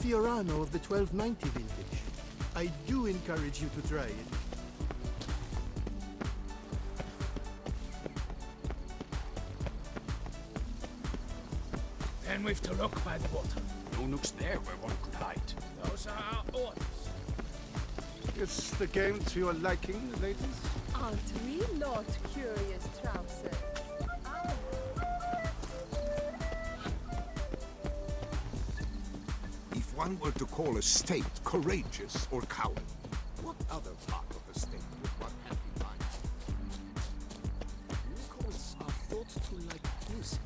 Fiorano of the 1290 vintage. I do encourage you to try it. Then we've to look by the water. No nooks there where one could hide. Those are our orders. Is the game to your liking, ladies? Aren't we not curious trousers? If one were to call a state courageous or coward, what other part of the state would one have in mind? Unicorns are thought to like music.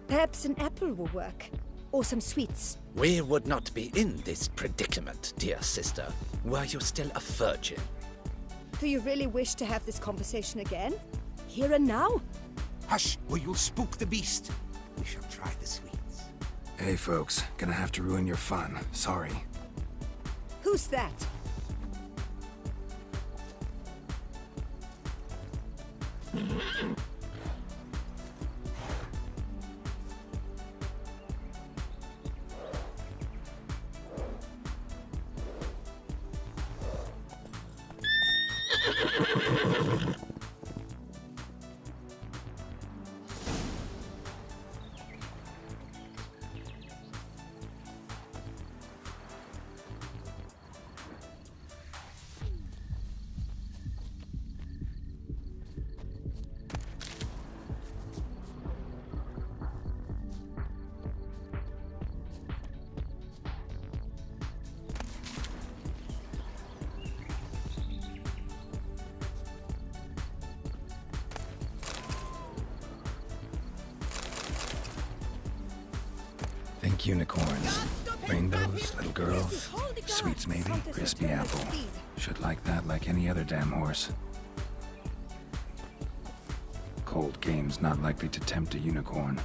Perhaps an apple will work. Or some sweets. We would not be in this predicament, dear sister, were you still a virgin. Do you really wish to have this conversation again? Here and now? Hush, or you'll spook the beast. We shall try the sweets. Hey folks, gonna have to ruin your fun. Sorry. Who's that? Think unicorns. Rainbows, little girls. Sweets maybe, crispy apple. Should like that like any other damn horse. Cold game's not likely to tempt a unicorn.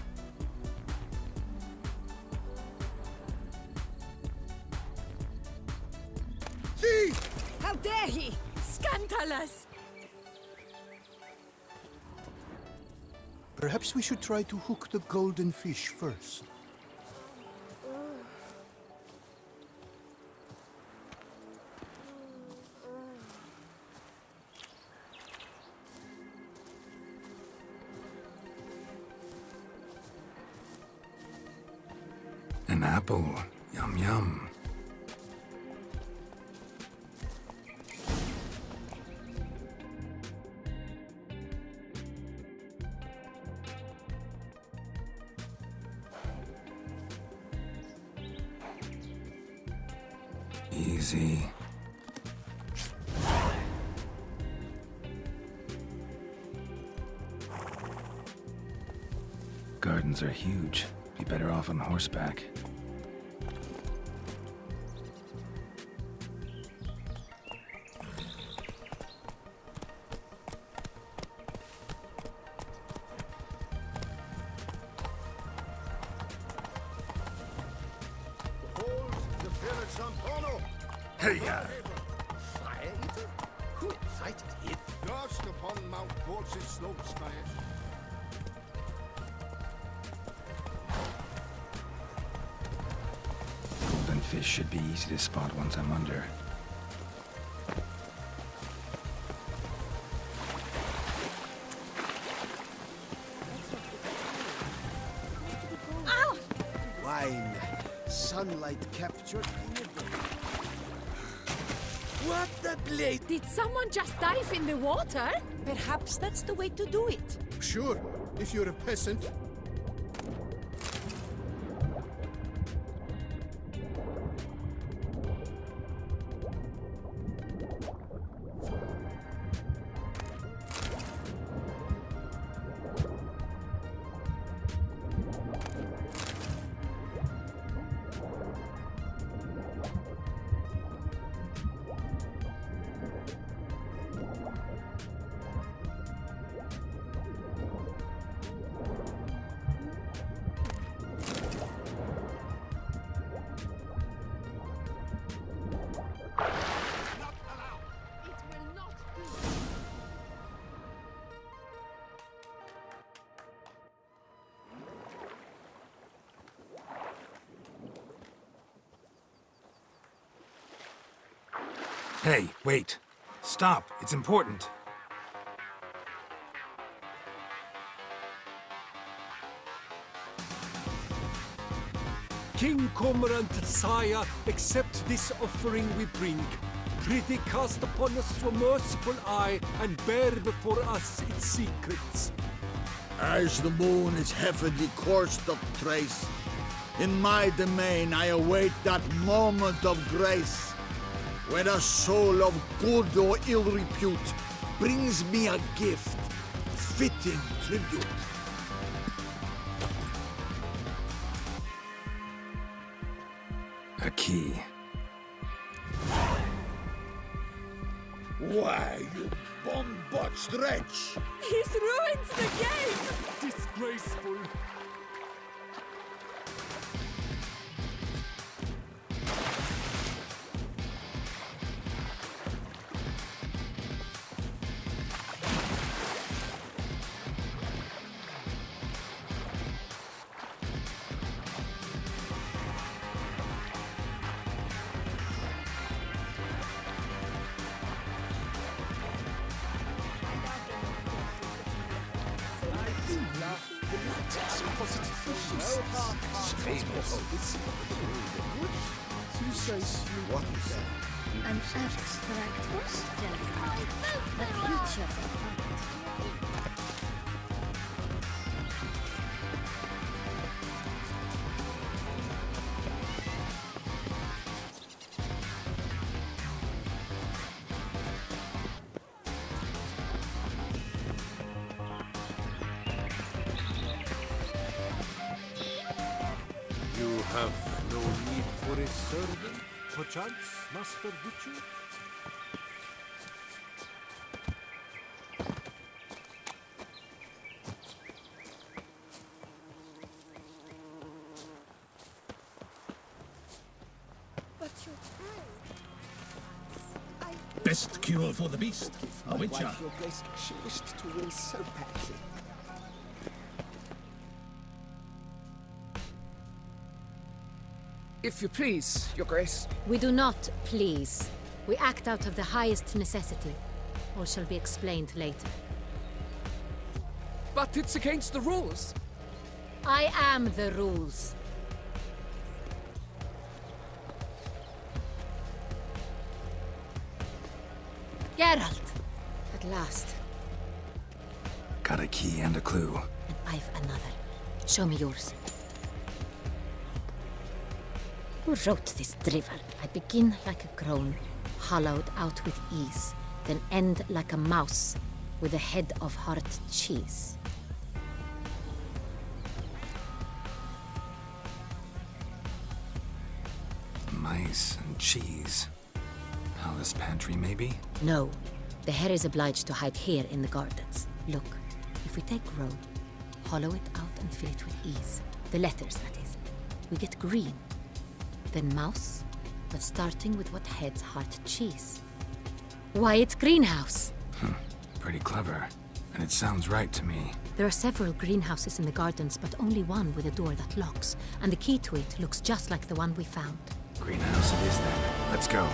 How dare he! Scandalous! Perhaps we should try to hook the golden fish first. An apple. Yum yum. Easy. Gardens are huge. Be better off on horseback. Hey, Fire Eater? Who invited it? Lost upon Mount Port's slopes, my Golden fish should be easy to spot once I'm under. Wine. Sunlight captured. What the blade? Did someone just dive in the water? Perhaps that's the way to do it. Sure, if you're a peasant. Hey, wait. Stop. It's important. King Cormorant, sire, accept this offering we bring. Prithee cast upon us your merciful eye, and bear before us its secrets. As the moon is heavily coursed of trace, in my domain I await that moment of grace, when a soul of good or ill repute brings me a gift, fitting tribute. A key. Why, you bomb-botched wretch! He's ruined the game! Disgraceful. What is that? An abstract question. The future of art. You have no need for a servant, perchance, Master Witcher? But your Best cure for the beast. A witcher. Your Grace, she wished to win so badly. If you please, Your Grace. We do not please. We act out of the highest necessity. All shall be explained later. But it's against the rules. I am the rules. Geralt! At last. Got a key and a clue. And I've another. Show me yours. Who wrote this drivel? I begin like a groan, hollowed out with ease, then end like a mouse, with a head of hard cheese. Mice and cheese. Palace pantry, maybe? No, the hare is obliged to hide here in the gardens. Look, if we take row, hollow it out and fill it with ease. The letters, that is. We get green. Then mouse, but starting with what heads heart cheese. Why, it's greenhouse! Pretty clever. And it sounds right to me. There are several greenhouses in the gardens, but only one with a door that locks, and the key to it looks just like the one we found. Greenhouse it is then. Let's go.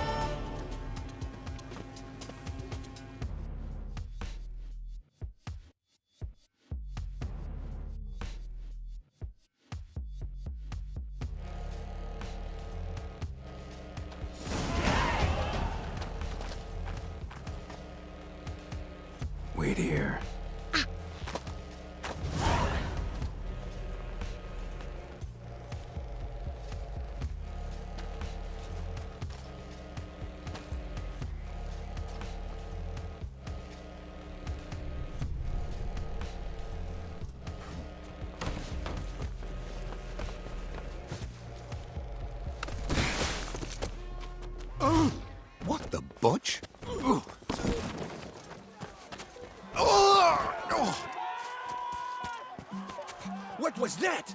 Wait here. What the butch? What was that?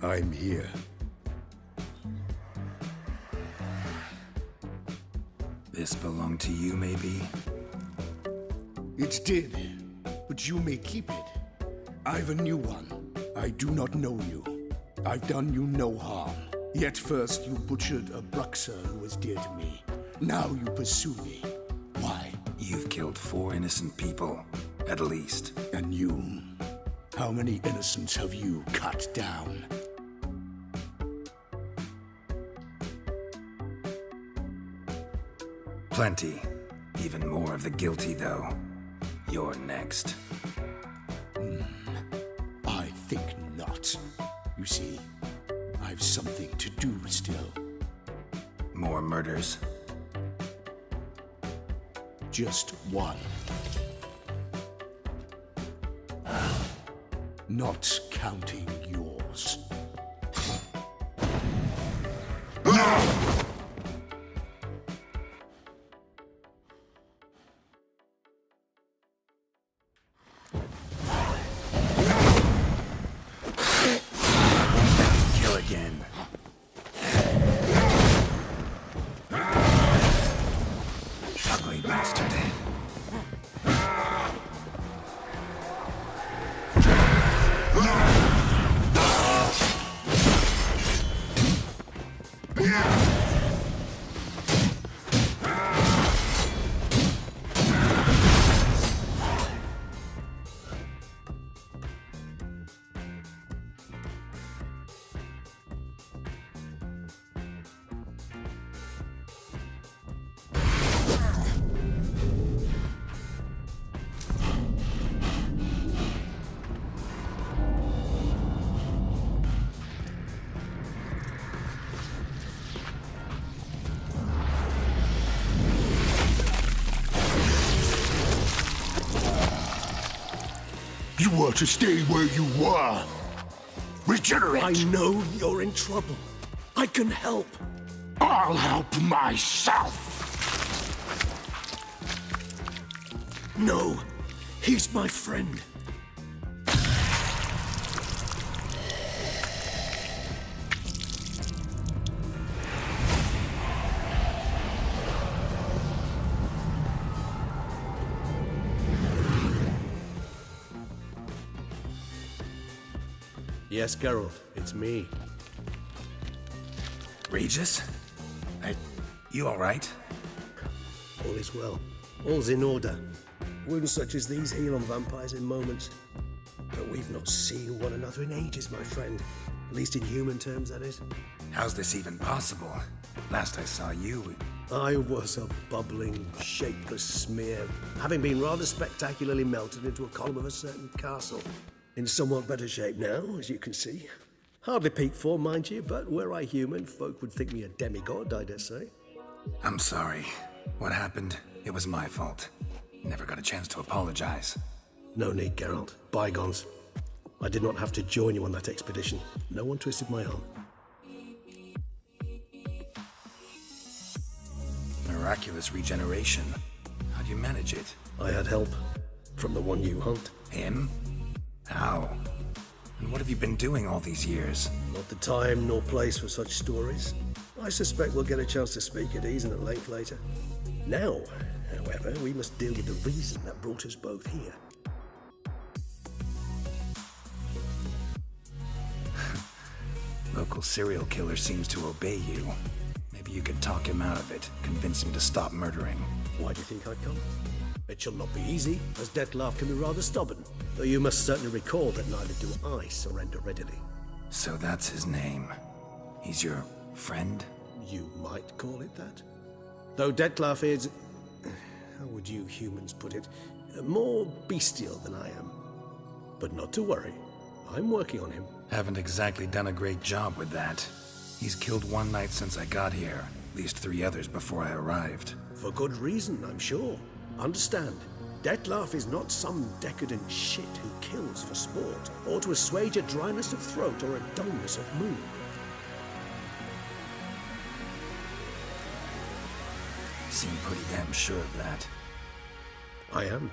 I'm here. This belonged to you, maybe? It did, but you may keep it. I've a new one. I do not know you. I've done you no harm. Yet first you butchered a Bruxer who was dear to me. Now you pursue me. Why? You've killed 4 innocent people, at least. And you? How many innocents have you cut down? Plenty. Even more of the guilty, though. You're next. I think not. You see, I've something to do still. More murders? Just one. Not counting yours. Kill again. Ugly bastard. You were to stay where you were. Regenerate! I know you're in trouble. I can help. I'll help myself! No, he's my friend. Yes, Geralt, it's me. Regis? You alright? All is well. All's in order. Wounds such as these heal on vampires in moments. But we've not seen one another in ages, my friend. At least in human terms, that is. How's this even possible? Last I saw you... I was a bubbling, shapeless smear, having been rather spectacularly melted into a column of a certain castle. In somewhat better shape now, as you can see. Hardly peak form, mind you, but were I human, folk would think me a demigod, I dare say. I'm sorry. What happened, it was my fault. Never got a chance to apologize. No need, Geralt. Bygones. I did not have to join you on that expedition. No one twisted my arm. Miraculous regeneration. How'd you manage it? I had help. From the one you hunt. Him? How? And what have you been doing all these years? Not the time nor place for such stories. I suspect we'll get a chance to speak at ease and at length later. Now, however, we must deal with the reason that brought us both here. Local serial killer seems to obey you. Maybe you could talk him out of it, convince him to stop murdering. Why do you think I'd come? It shall not be easy, as Dettlaff can be rather stubborn. Though you must certainly recall that neither do I surrender readily. So that's his name. He's your friend? You might call it that. Though Dettlaff is... how would you humans put it? More bestial than I am. But not to worry. I'm working on him. Haven't exactly done a great job with that. He's killed one knight since I got here. At least 3 others before I arrived. For good reason, I'm sure. Understand, Dettlaff is not some decadent shit who kills for sport, or to assuage a dryness of throat or a dullness of mood. Seem pretty damn sure of that. I am,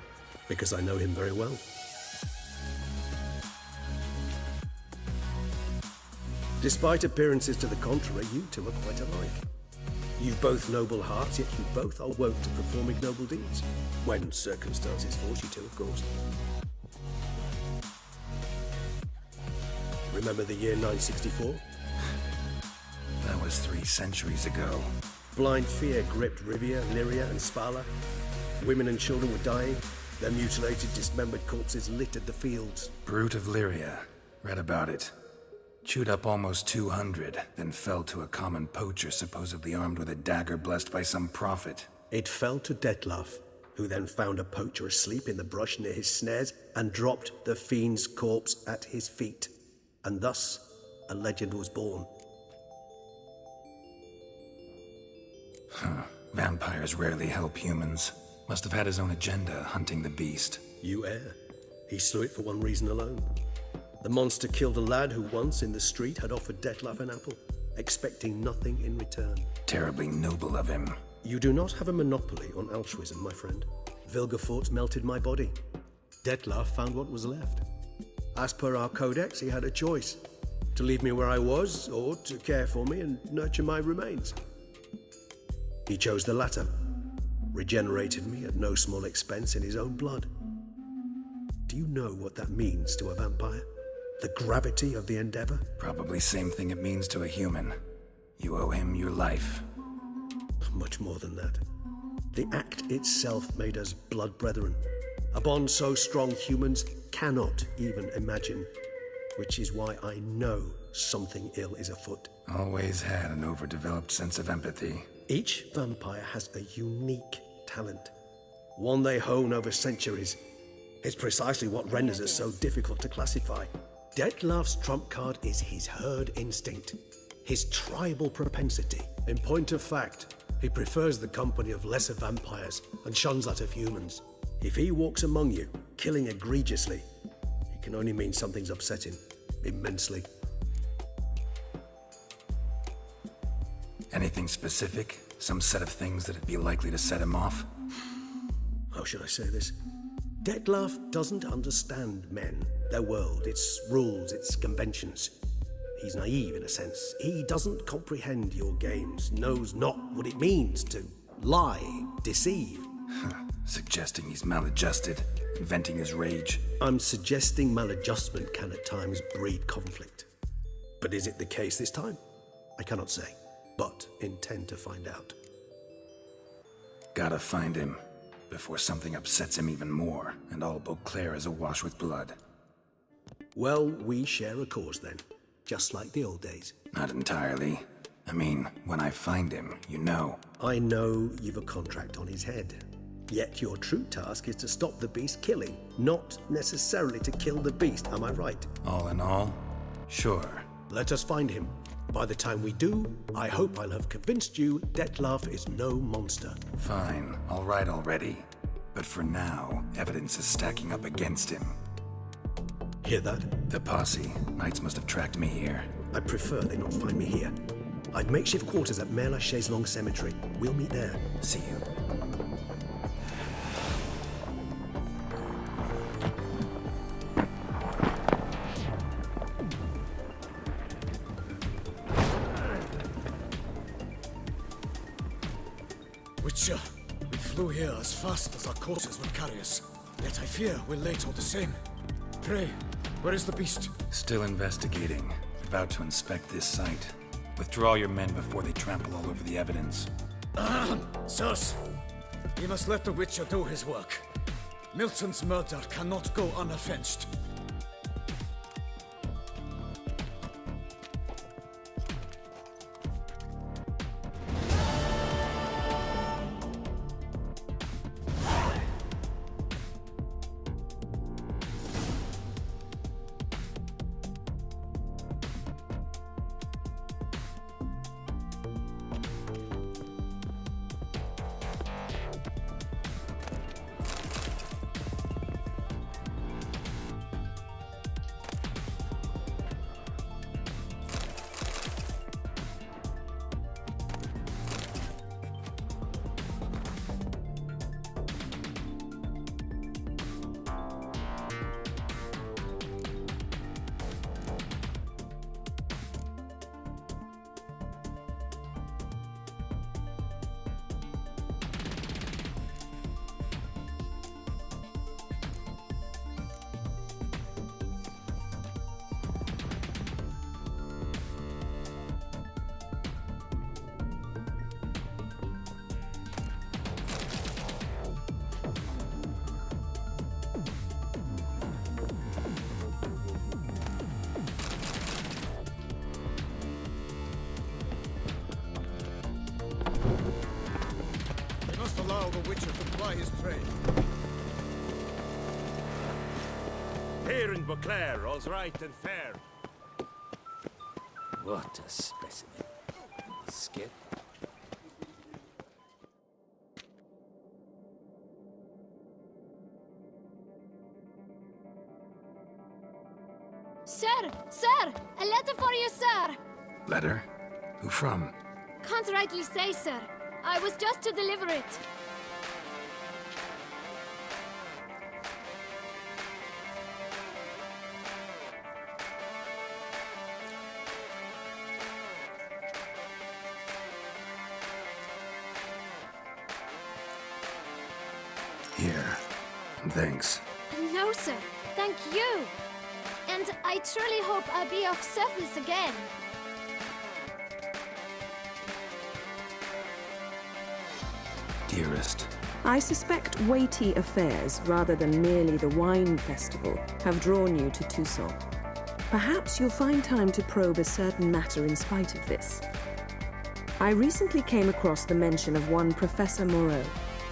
because I know him very well. Despite appearances to the contrary, you two are quite alike. You've both noble hearts, yet you both are wont to perform ignoble deeds. When circumstances force you to, of course. Remember the year 964? That was 3 centuries ago. Blind fear gripped Rivia, Lyria, and Spala. Women and children were dying. Their mutilated, dismembered corpses littered the fields. Brute of Lyria. Read about it. Chewed up almost 200, then fell to a common poacher supposedly armed with a dagger blessed by some prophet. It fell to Detlaf, who then found a poacher asleep in the brush near his snares and dropped the fiend's corpse at his feet. And thus, a legend was born. Huh. Vampires rarely help humans. Must have had his own agenda, hunting the beast. You err. He slew it for one reason alone. The monster killed a lad who once in the street had offered Detlaf an apple, expecting nothing in return. Terribly noble of him. You do not have a monopoly on altruism, my friend. Vilgefortz melted my body. Detlaf found what was left. As per our codex, he had a choice. To leave me where I was, or to care for me and nurture my remains. He chose the latter. Regenerated me at no small expense in his own blood. Do you know what that means to a vampire? The gravity of the endeavor? Probably same thing it means to a human. You owe him your life. Much more than that. The act itself made us blood brethren. A bond so strong humans cannot even imagine. Which is why I know something ill is afoot. Always had an overdeveloped sense of empathy. Each vampire has a unique talent. One they hone over centuries. It's precisely what renders us so difficult to classify. Detlaf's trump card is his herd instinct, his tribal propensity. In point of fact, he prefers the company of lesser vampires and shuns that of humans. If he walks among you, killing egregiously, it can only mean something's upsetting, immensely. Anything specific? Some set of things that'd be likely to set him off? How should I say this? Detlaf doesn't understand men, their world, its rules, its conventions. He's naive in a sense. He doesn't comprehend your games, knows not what it means to lie, deceive. Suggesting he's maladjusted, venting his rage. I'm suggesting maladjustment can at times breed conflict. But is it the case this time? I cannot say, but intend to find out. Gotta find him, before something upsets him even more, and all Beauclair is awash with blood. Well, we share a cause then, just like the old days. Not entirely. I mean, when I find him, you know. I know you've a contract on his head. Yet your true task is to stop the beast killing, not necessarily to kill the beast, am I right? All in all, sure. Let us find him. By the time we do, I hope I'll have convinced you Detlaf is no monster. Fine, all right already. But for now, evidence is stacking up against him. Hear that? The posse. Knights must have tracked me here. I prefer they not find me here. I've makeshift quarters at Mère Lachaise Long Cemetery. We'll meet there. See you. Witcher, we flew here as fast as our courses would carry us. Yet I fear we're late all the same. Pray, where is the beast? Still investigating. About to inspect this site. Withdraw your men before they trample all over the evidence. Sirs, we must let the Witcher do his work. Milton's murder cannot go unavenged. creature to ply his trade. Here in Beauclair, all's right and fair. What a specimen. Skip. Sir! Sir! A letter for you, sir! Letter? Who from? Can't rightly say, sir. I was just to deliver it. Here. And thanks. No, sir. Thank you. And I truly hope I'll be of service again. Dearest. I suspect weighty affairs, rather than merely the wine festival, have drawn you to Toussaint. Perhaps you'll find time to probe a certain matter in spite of this. I recently came across the mention of one Professor Moreau,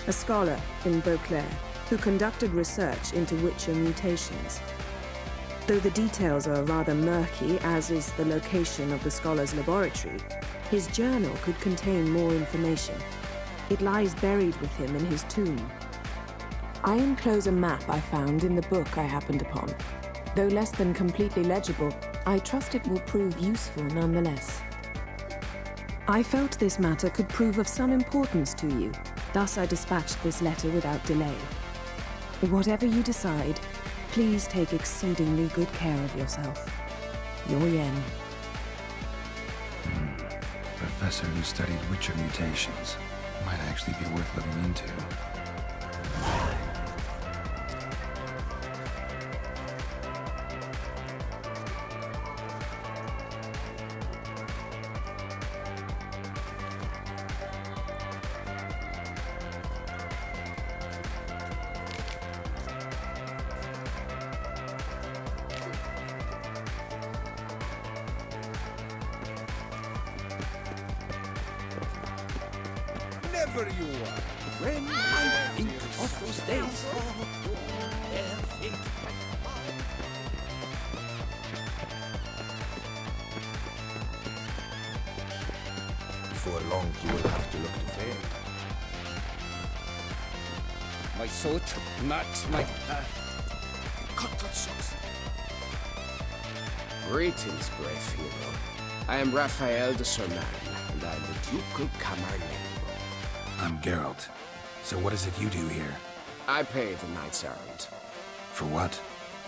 a scholar in Beauclair, who conducted research into Witcher mutations. Though the details are rather murky, as is the location of the scholar's laboratory, his journal could contain more information. It lies buried with him in his tomb. I enclose a map I found in the book I happened upon. Though less than completely legible, I trust it will prove useful nonetheless. I felt this matter could prove of some importance to you, thus I dispatched this letter without delay. Whatever you decide, please take exceedingly good care of yourself. Your Yen. Professor who studied Witcher mutations. Might actually be worth looking into. Never you are. When I think of those days, Before long, you will have to look to fair. My suit, not my... Cut, shucks. Greetings, brave hero. I am Raphael de Sernan, and I am the Duke of Camarlengo. I'm Geralt. So what is it you do here? I pay the knight's errand. For what?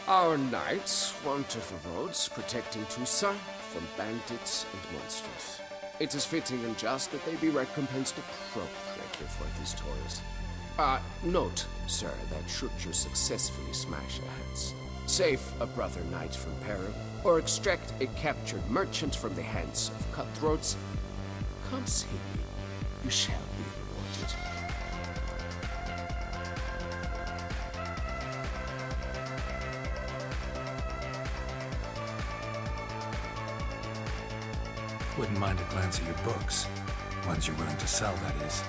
Our knights wander the roads, protecting Toussaint from bandits and monsters. It is fitting and just that they be recompensed appropriately for these toils. Note, sir, that should you successfully smash their heads, save a brother knight from peril, or extract a captured merchant from the hands of cutthroats, come see me. You shall be rewarded. Wouldn't mind a glance at your books. Ones you're willing to sell, that is.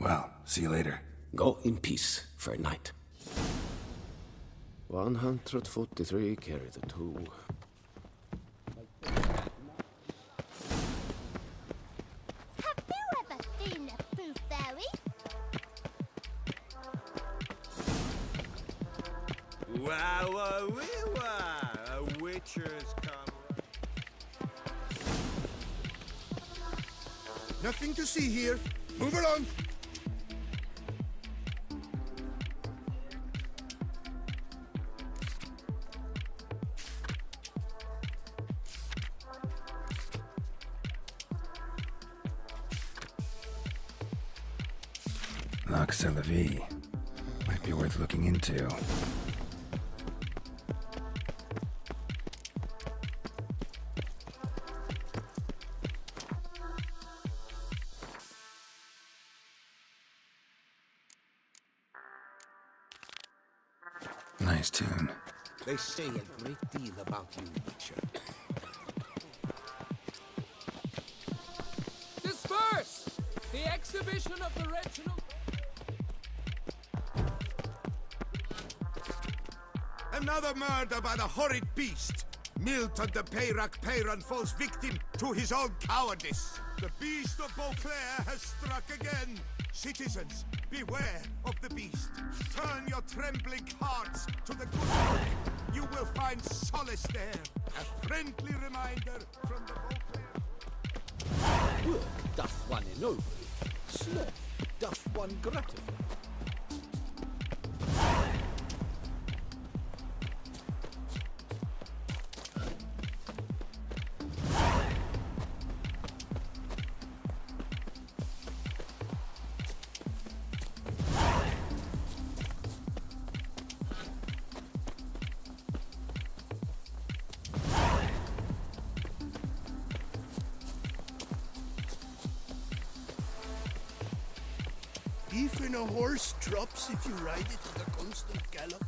Well, see you later. Go in peace, Fair Knight. 143 carry the 2. Have you ever seen a pooh fairy? Wow, a witcher's come. Nothing to see here. Move along. Nox la Vie. Might be worth looking into. Nice tune. They say a great deal about you, Witcher. Disperse! The exhibition of the Reginald... Another murder by the horrid beast! Milton de Peyrac Peyran falls victim to his own cowardice. The beast of Beauclair has struck again. Citizens, beware of the beast. Turn your trembling hearts to the good book. You will find solace there. A friendly reminder from the Beauclair. Work doth one ennoble, sloth doth one gratify. Even a horse drops if you ride it at a constant gallop.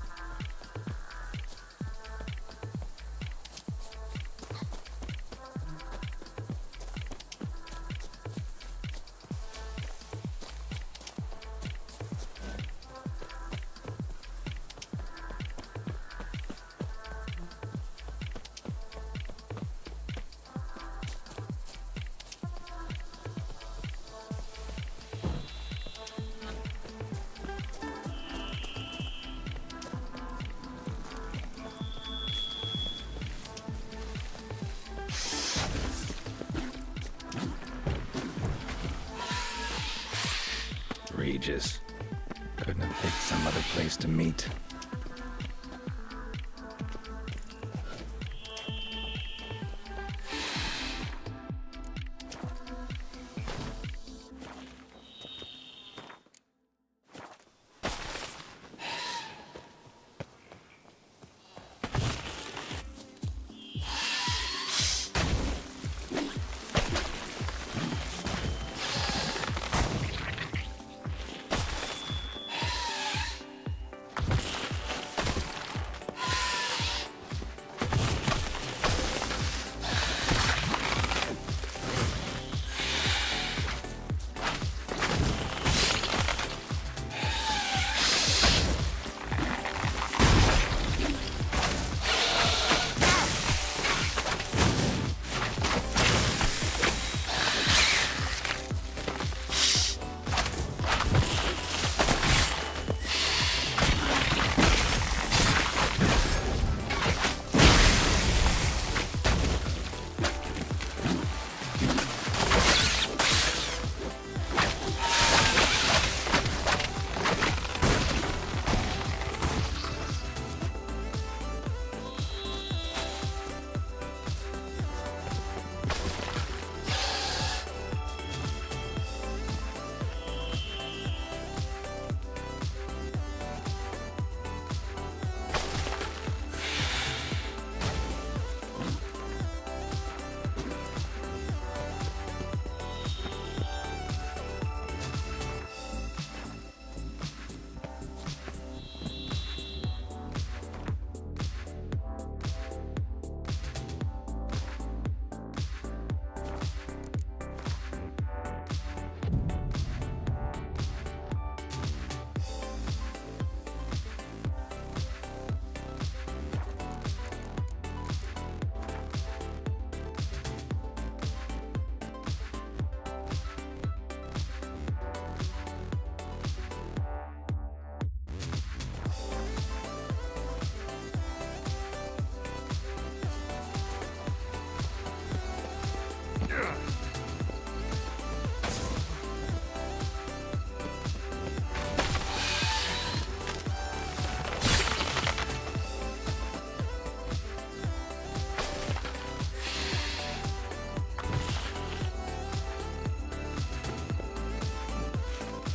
Regis. Couldn't have picked some other place to meet.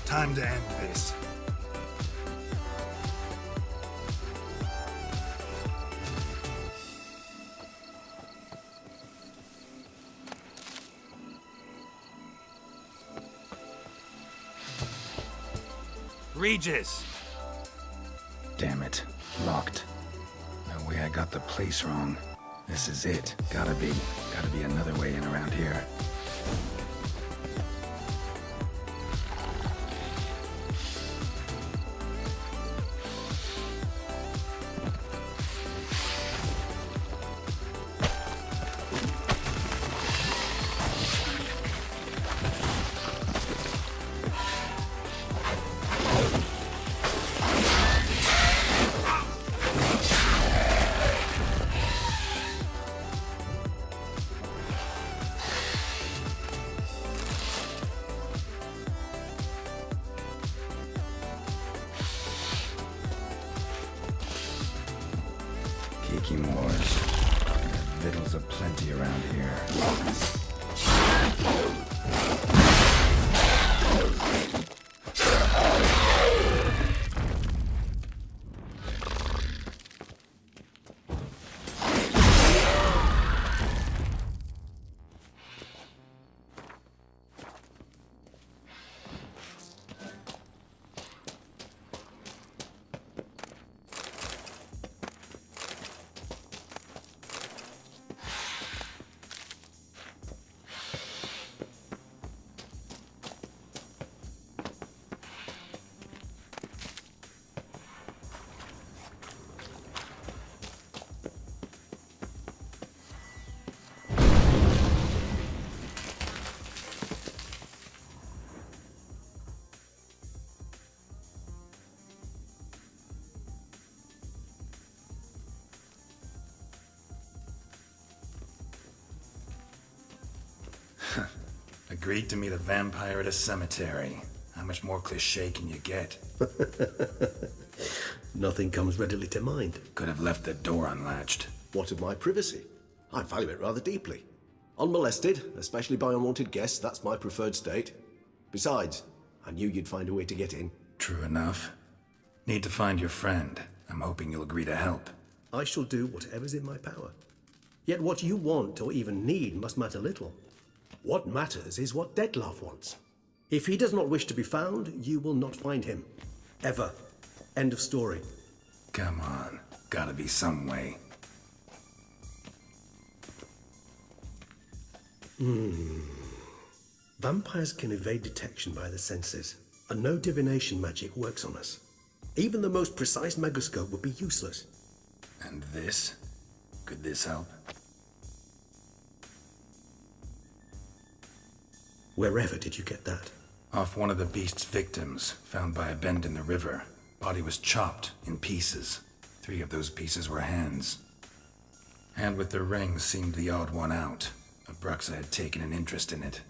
Time to end this. Regis! Damn it. Locked. No way I got the place wrong. This is it. Gotta be another way in around here. Kiki Moors. Victuals aplenty around here. Agreed to meet a vampire at a cemetery. I'm much more cliché can you get? Nothing comes readily to mind. Could have left the door unlatched. What of my privacy? I value it rather deeply. Unmolested, especially by unwanted guests, that's my preferred state. Besides, I knew you'd find a way to get in. True enough. Need to find your friend. I'm hoping you'll agree to help. I shall do whatever's in my power. Yet what you want or even need must matter little. What matters is what Dettlaff wants. If he does not wish to be found, you will not find him. Ever. End of story. Come on. Gotta be some way. Vampires can evade detection by the senses, and no divination magic works on us. Even the most precise megascope would be useless. And this? Could this help? Wherever did you get that? Off one of the beast's victims, found by a bend in the river. Body was chopped in pieces. 3 of those pieces were hands. Hand with the ring seemed the odd one out. Abruxa had taken an interest in it.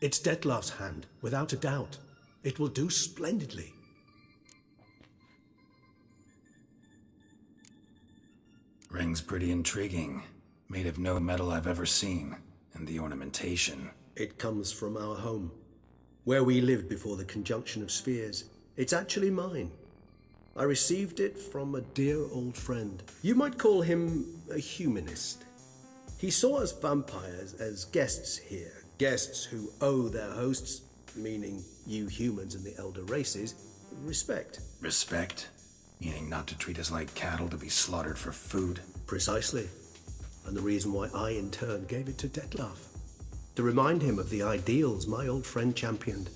It's Dettlaff's hand, without a doubt. It will do splendidly. Ring's pretty intriguing. Made of no metal I've ever seen. And the ornamentation. It comes from our home, where we lived before the conjunction of spheres. It's actually mine. I received it from a dear old friend. You might call him a humanist. He saw us vampires as guests here. Guests who owe their hosts, meaning you humans and the elder races, respect. Respect? Meaning not to treat us like cattle to be slaughtered for food? Precisely. And the reason why I, in turn, gave it to Dettlaff. To remind him of the ideals my old friend championed.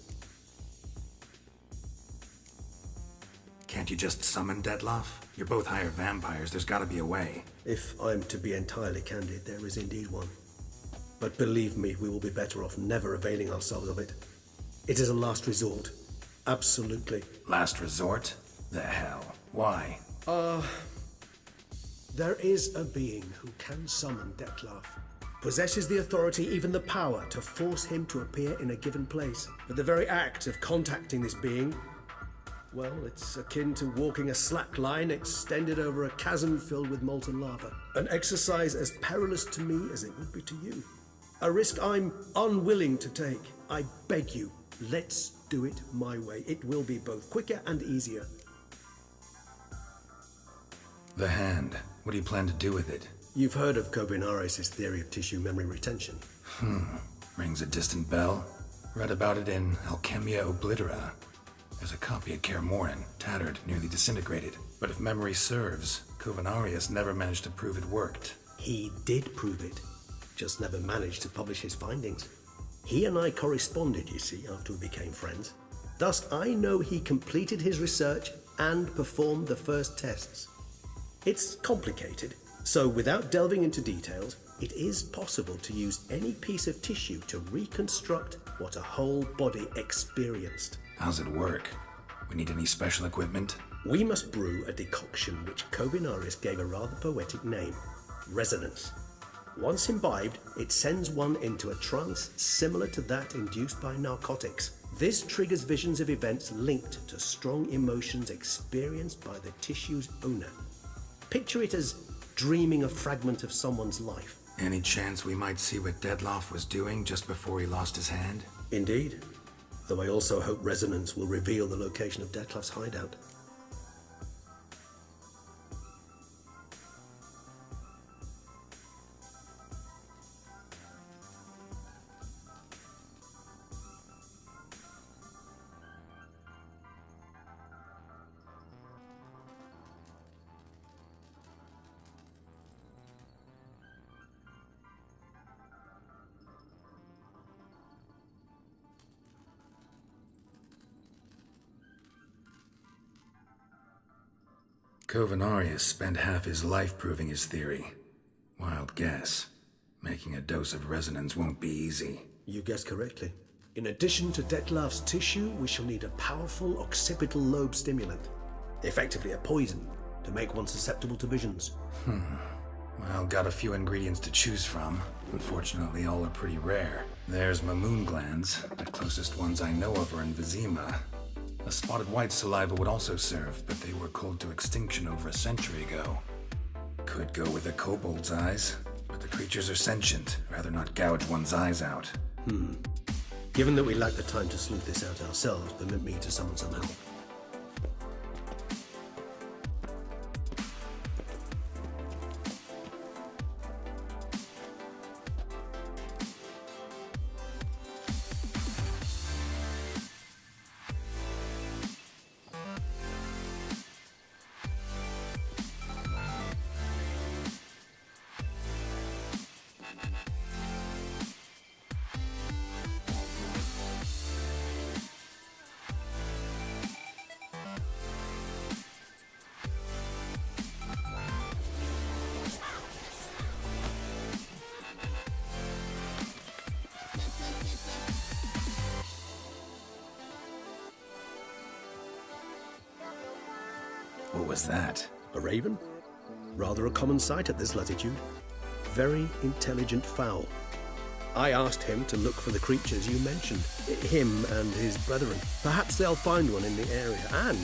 Can't you just summon Dettlaff? You're both higher vampires, there's gotta be a way. If I'm to be entirely candid, there is indeed one. But believe me, we will be better off never availing ourselves of it. It is a last resort. Absolutely. Last resort? The hell? Why? There is a being who can summon Dettlaff. Possesses the authority, even the power, to force him to appear in a given place. But the very act of contacting this being, well, it's akin to walking a slack line extended over a chasm filled with molten lava. An exercise as perilous to me as it would be to you. A risk I'm unwilling to take. I beg you, let's do it my way. It will be both quicker and easier. The hand. What do you plan to do with it? You've heard of Kovinaris' theory of tissue memory retention. Rings a distant bell. Read about it in Alchemia Oblitera. There's a copy at Kaer Morhen, tattered, nearly disintegrated. But if memory serves, Kovinaris never managed to prove it worked. He did prove it. Just never managed to publish his findings. He and I corresponded, you see, after we became friends. Thus, I know he completed his research and performed the first tests. It's complicated, so without delving into details, it is possible to use any piece of tissue to reconstruct what a whole body experienced. How's it work? We need any special equipment? We must brew a decoction which Kovinaris gave a rather poetic name, resonance. Once imbibed, it sends one into a trance similar to that induced by narcotics. This triggers visions of events linked to strong emotions experienced by the tissue's owner. Picture it as dreaming a fragment of someone's life. Any chance we might see what Dettlaff was doing just before he lost his hand? Indeed. Though I also hope resonance will reveal the location of Dettlaff's hideout. Covenarius spent half his life proving his theory. Wild guess. Making a dose of resonance won't be easy. You guessed correctly. In addition to Detlav's tissue, we shall need a powerful occipital lobe stimulant. Effectively a poison, to make one susceptible to visions. Well, got a few ingredients to choose from. Unfortunately, all are pretty rare. There's Mamoon glands. The closest ones I know of are in Vizima. A spotted white saliva would also serve, but they were cooled to extinction over a century ago. Could go with a kobold's eyes, but the creatures are sentient. Rather not gouge one's eyes out. Given that we lack the time to sleuth this out ourselves, permit me to summon some help. What was that? A raven? Rather a common sight at this latitude. Very intelligent fowl. I asked him to look for the creatures you mentioned. Him and his brethren. Perhaps they'll find one in the area, and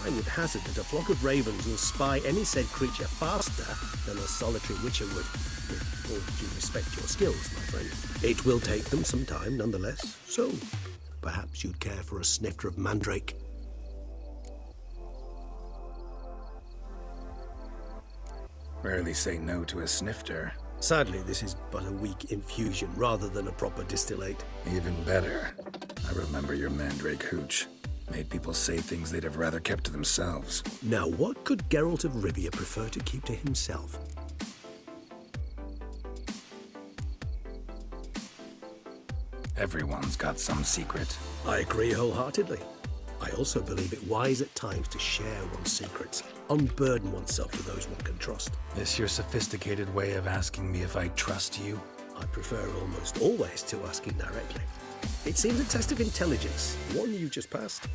I would hazard that a flock of ravens will spy any said creature faster than a solitary witcher would. With all due respect to your skills, my friend. It will take them some time, nonetheless. So, perhaps you'd care for a snifter of mandrake. Rarely say no to a snifter. Sadly, this is but a weak infusion rather than a proper distillate. Even better. I remember your mandrake hooch. Made people say things they'd have rather kept to themselves. Now, what could Geralt of Rivia prefer to keep to himself? Everyone's got some secret. I agree wholeheartedly. I also believe it wise at times to share one's secrets, unburden oneself to those one can trust. This your sophisticated way of asking me if I trust you? I prefer almost always to asking directly. It seems a test of intelligence, one you just passed.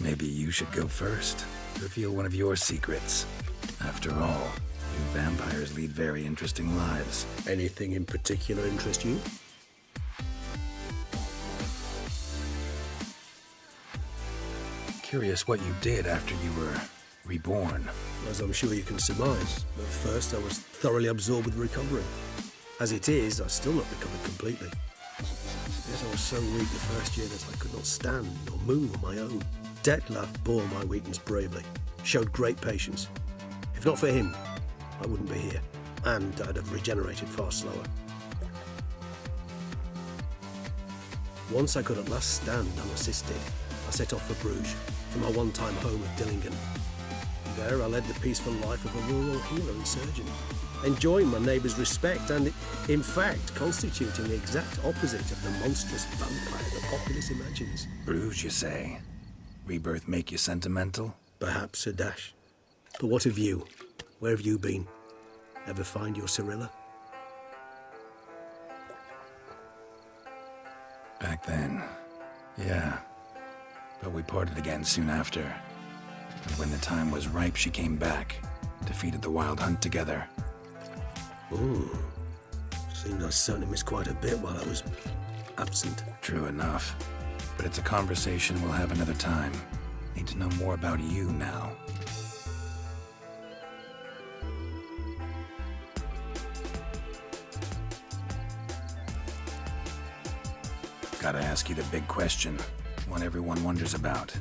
Maybe you should go first. Reveal one of your secrets. After all, you vampires lead very interesting lives. Anything in particular interest you? Curious what you did after you were reborn. As I'm sure you can surmise, at first I was thoroughly absorbed with recovery. As it is, I've still not recovered completely. Yes, I was so weak the first year that I could not stand or move on my own. Detlav bore my weakness bravely, showed great patience. If not for him, I wouldn't be here, and I'd have regenerated far slower. Once I could at last stand unassisted, I set off for Bruges, to my one-time home of Dillingen. There I led the peaceful life of a rural healer and surgeon, enjoying my neighbours' respect and, in fact, constituting the exact opposite of the monstrous vampire the populace imagines. Bruges, you say? Rebirth make you sentimental? Perhaps a dash. But what of you? Where have you been? Ever find your Cirilla? Back then, yeah. But we parted again soon after. And when the time was ripe, she came back. Defeated the Wild Hunt together. Ooh. Seems I certainly missed quite a bit while I was absent. True enough. But it's a conversation we'll have another time. Need to know more about you now. Gotta ask you the big question. One everyone wonders about.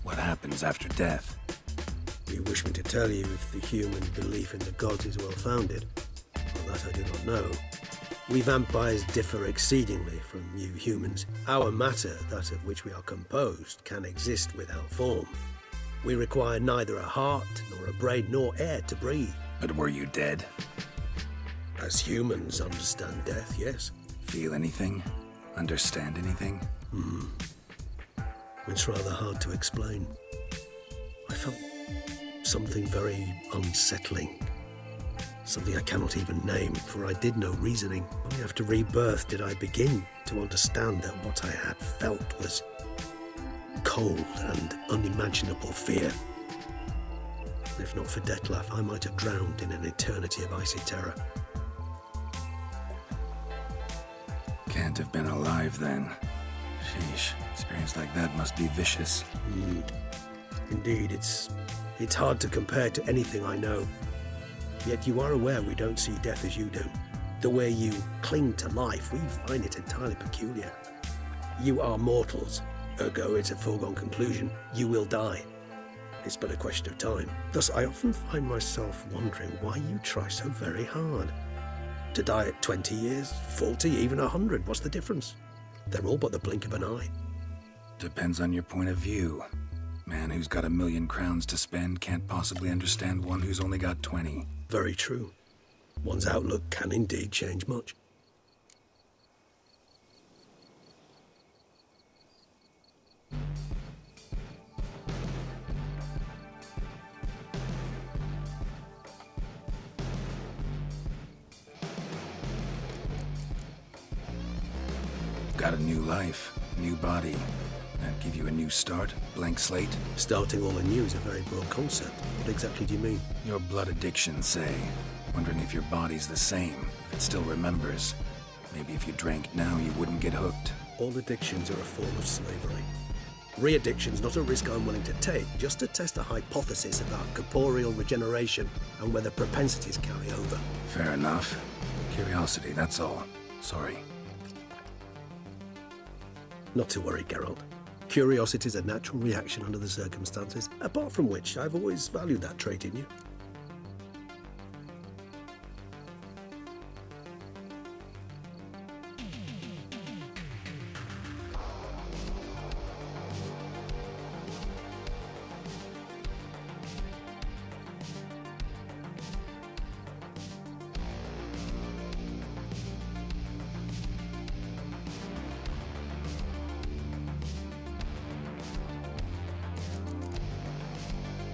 What happens after death? You wish me to tell you if the human belief in the gods is well founded? Well, that I do not know. We vampires differ exceedingly from you humans. Our matter, that of which we are composed, can exist without form. We require neither a heart, nor a brain, nor air to breathe. But were you dead? As humans understand death, yes. Feel anything? Understand anything? It's rather hard to explain. I felt something very unsettling. Something I cannot even name, for I did no reasoning. Only after rebirth did I begin to understand that what I had felt was cold and unimaginable fear. If not for Detlef, I might have drowned in an eternity of icy terror. Can't have been alive then. Sheesh, experience like that must be vicious. Indeed, it's hard to compare to anything I know. Yet you are aware we don't see death as you do. The way you cling to life, we find it entirely peculiar. You are mortals, ergo it's a foregone conclusion. You will die. It's but a question of time. Thus, I often find myself wondering why you try so very hard. To die at 20 years, 40, even 100, what's the difference? They're all but the blink of an eye. Depends on your point of view. Man who's got 1,000,000 crowns to spend can't possibly understand one who's only got 20. Very true. One's outlook can indeed change much. Got a new life, new body. That give you a new start? Blank slate? Starting all anew is a very broad concept. What exactly do you mean? Your blood addiction, say. Wondering if your body's the same, if it still remembers. Maybe if you drank now, you wouldn't get hooked. All addictions are a form of slavery. Re-addiction's not a risk I'm willing to take, just to test a hypothesis about corporeal regeneration and whether propensities carry over. Fair enough. Curiosity, that's all. Sorry. Not to worry, Geralt. Curiosity is a natural reaction under the circumstances, apart from which I've always valued that trait in you.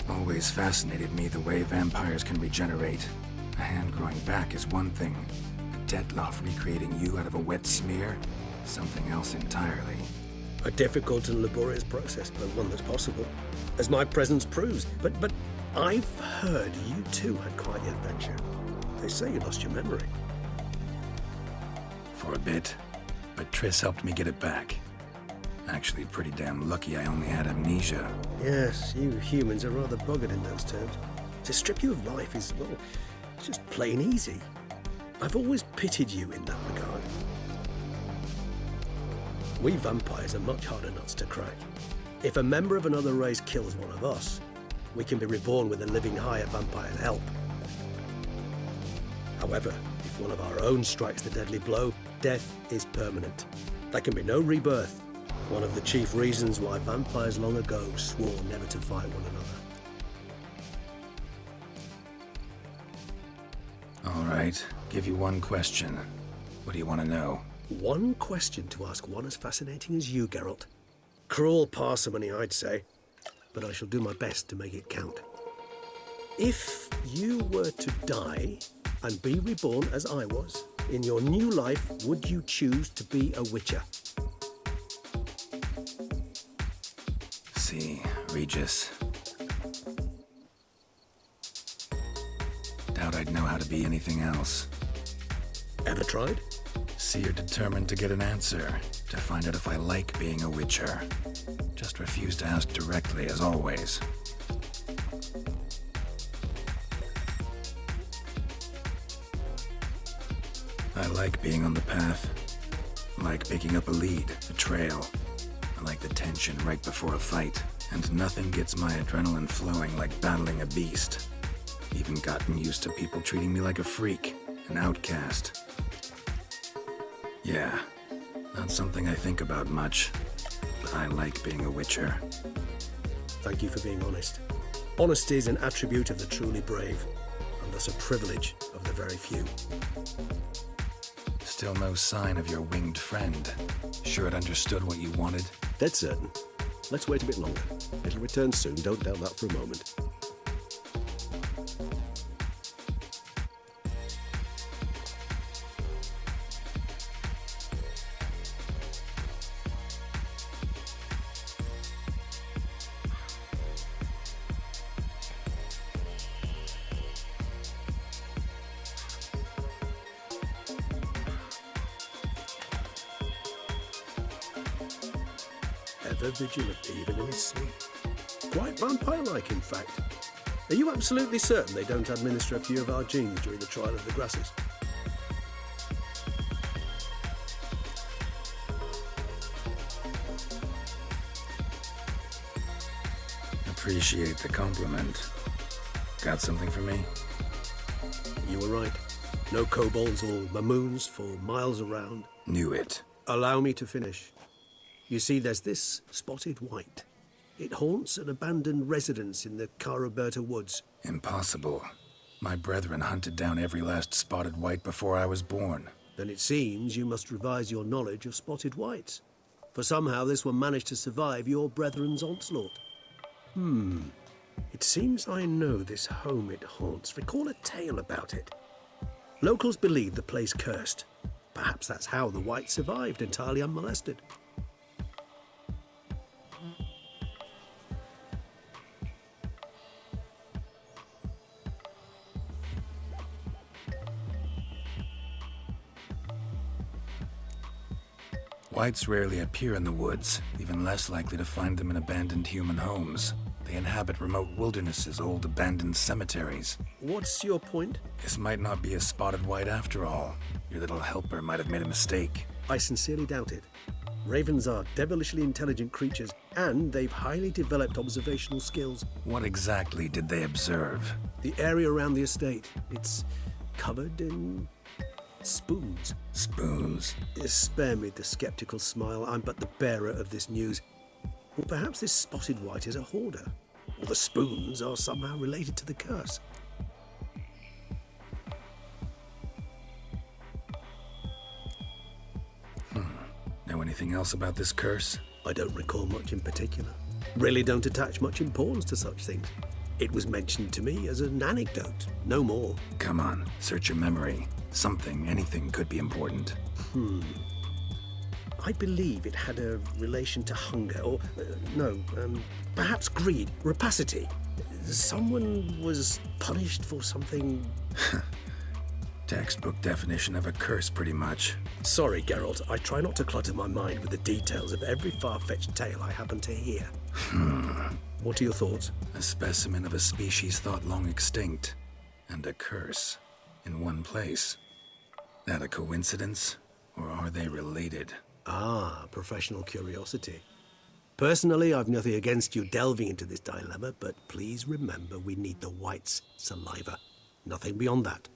Always fascinated me the way vampires can regenerate. A hand growing back is one thing. A Detloff recreating you out of a wet smear? Something else entirely. A difficult and laborious process, but one that's possible, as my presence proves. But I've heard you too had quite the adventure. They say you lost your memory. For a bit, but Triss helped me get it back. Actually, pretty damn lucky I only had amnesia. Yes, you humans are rather buggered in those terms. To strip you of life is, well, it's just plain easy. I've always pitied you in that regard. We vampires are much harder nuts to crack. If a member of another race kills one of us, we can be reborn with a living higher vampire's help. However, if one of our own strikes the deadly blow, death is permanent. There can be no rebirth. One of the chief reasons why vampires long ago swore never to fight one another. All right, give you one question. What do you want to know? One question to ask one as fascinating as you, Geralt. Cruel parsimony, I'd say, but I shall do my best to make it count. If you were to die and be reborn as I was, in your new life, would you choose to be a Witcher? See, Regis. Doubt I'd know how to be anything else. Ever tried? See, you're determined to get an answer, to find out if I like being a Witcher. Just refuse to ask directly, as always. I like being on the path. I like picking up a lead, a trail. I like the tension right before a fight, and nothing gets my adrenaline flowing like battling a beast. Even gotten used to people treating me like a freak, an outcast. Yeah, not something I think about much, but I like being a Witcher. Thank you for being honest. Honesty is an attribute of the truly brave, and thus a privilege of the very few. Still no sign of your winged friend. Sure it understood what you wanted? Dead certain. Let's wait a bit longer. It'll return soon, don't doubt that for a moment. Ever vigilant, even in his sleep. Quite vampire-like, in fact. Are you absolutely certain they don't administer a few of our genes during the trial of the grasses? Appreciate the compliment. Got something for me? You were right. No kobolds or mamoons for miles around. Knew it. Allow me to finish. You see, there's this spotted white. It haunts an abandoned residence in the Caraberta woods. Impossible. My brethren hunted down every last spotted white before I was born. Then it seems you must revise your knowledge of spotted whites. For somehow this one managed to survive your brethren's onslaught. It seems I know this home it haunts. Recall a tale about it. Locals believe the place cursed. Perhaps that's how the whites survived entirely unmolested. Whites rarely appear in the woods, even less likely to find them in abandoned human homes. They inhabit remote wildernesses, old abandoned cemeteries. What's your point? This might not be a spotted white after all. Your little helper might have made a mistake. I sincerely doubt it. Ravens are devilishly intelligent creatures, and they've highly developed observational skills. What exactly did they observe? The area around the estate. It's covered in spoons. Spoons? Spare me the skeptical smile. I'm but the bearer of this news. Or perhaps this spotted white is a hoarder. Or the spoons are somehow related to the curse. Know anything else about this curse? I don't recall much in particular. Really don't attach much importance to such things. It was mentioned to me as an anecdote, no more. Come on, search your memory. Something, anything could be important. I believe it had a relation to hunger, or, perhaps greed, rapacity. Someone was punished for something... Textbook definition of a curse, pretty much. Sorry, Geralt. I try not to clutter my mind with the details of every far-fetched tale I happen to hear. What are your thoughts? A specimen of a species thought long extinct, and a curse in one place. That a coincidence, or are they related? Ah, professional curiosity. Personally, I've nothing against you delving into this dilemma, but please remember we need the white's saliva. Nothing beyond that.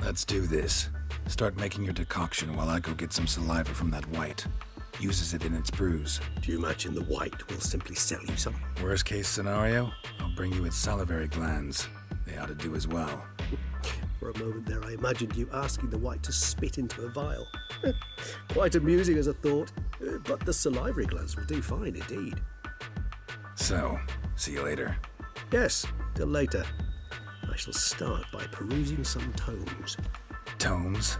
Let's do this. Start making your decoction while I go get some saliva from that white. Uses it in its brews. Do you imagine the white will simply sell you some? Worst case scenario, I'll bring you its salivary glands. They ought to do as well. For a moment there, I imagined you asking the white to spit into a vial. Quite amusing as a thought, but the salivary glands will do fine indeed. So, see you later. Yes, till later. I shall start by perusing some tomes. Tomes?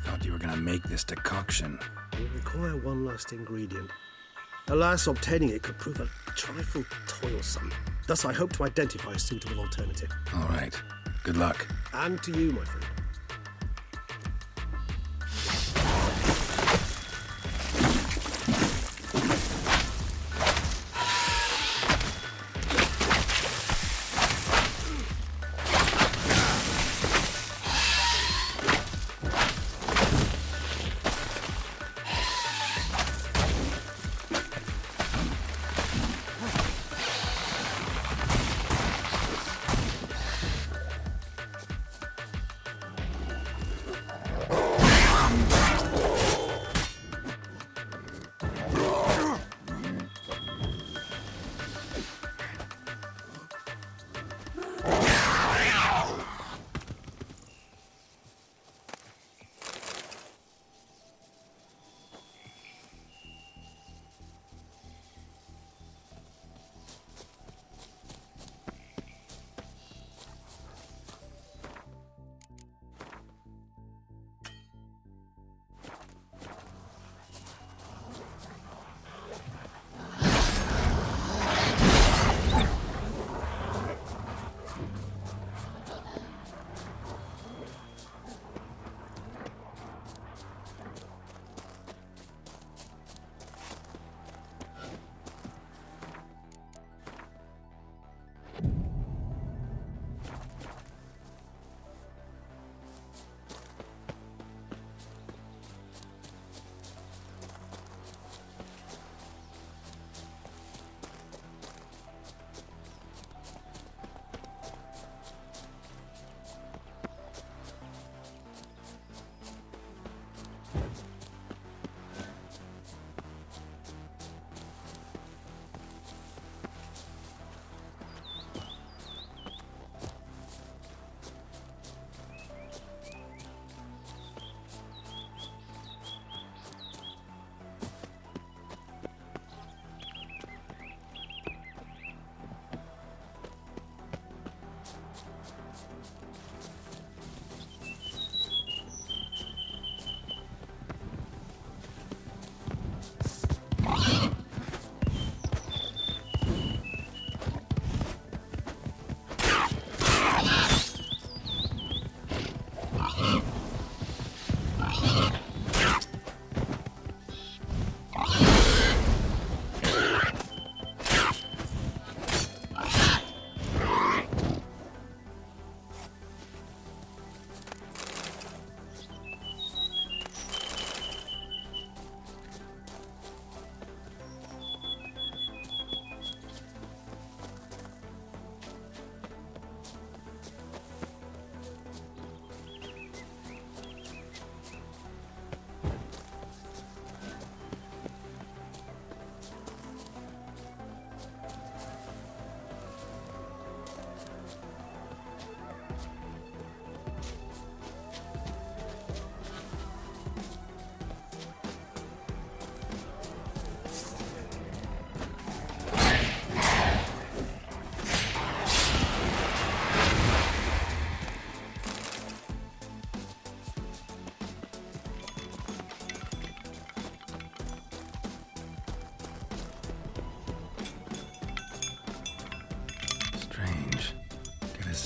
Thought you were gonna make this decoction. We'll require one last ingredient. Alas, obtaining it could prove a trifle toilsome. Thus, I hope to identify a suitable alternative. All right. Good luck. And to you, my friend.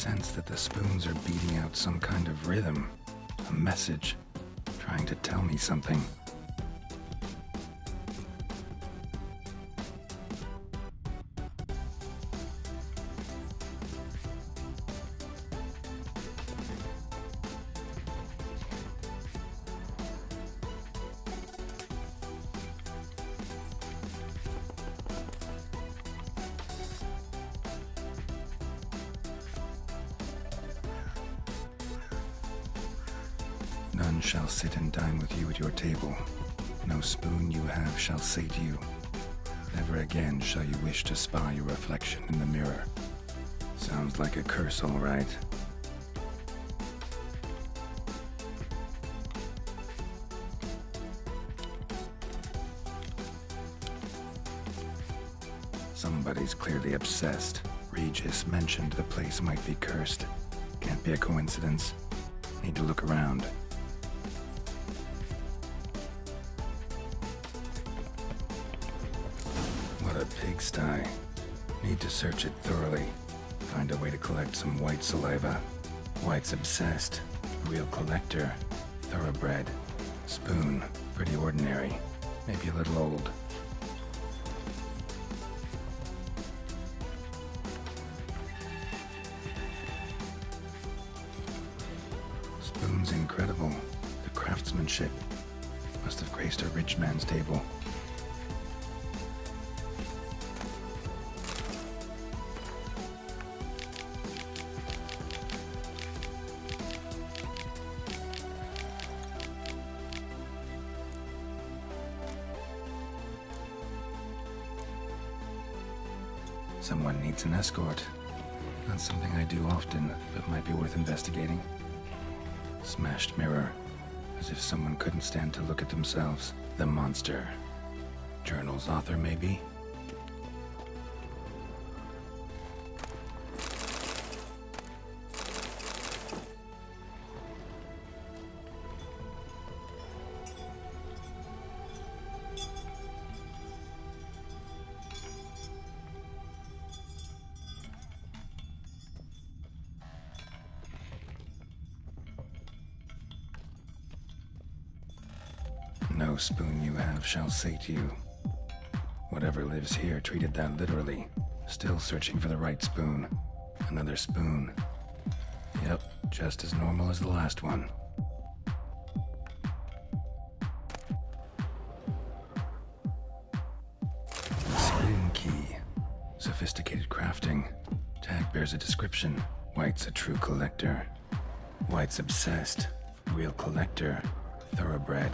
sense that the spoons are beating out some kind of rhythm, a message, trying to tell me something. None shall sit and dine with you at your table. No spoon you have shall say to you, never again shall you wish to spy your reflection in the mirror. Sounds like a curse, all right. Somebody's clearly obsessed. Regis mentioned the place might be cursed. Can't be a coincidence. Need to look around. What a pigsty. Need to search it thoroughly. Find a way to collect some white saliva. White's obsessed. Real collector. Thoroughbred. Spoon. Pretty ordinary. Maybe a little old. Spoon's incredible. The craftsmanship. Must have graced a rich man's table. Someone needs an escort. Not something I do often, but might be worth investigating. Smashed mirror. As if someone couldn't stand to look at themselves. The monster. Journal's author, maybe? No spoon you have shall say to you. Whatever lives here treated that literally. Still searching for the right spoon. Another spoon. Yep, just as normal as the last one. Spoon key. Sophisticated crafting. Tag bears a description. White's a true collector. White's obsessed. Real collector. Thoroughbred.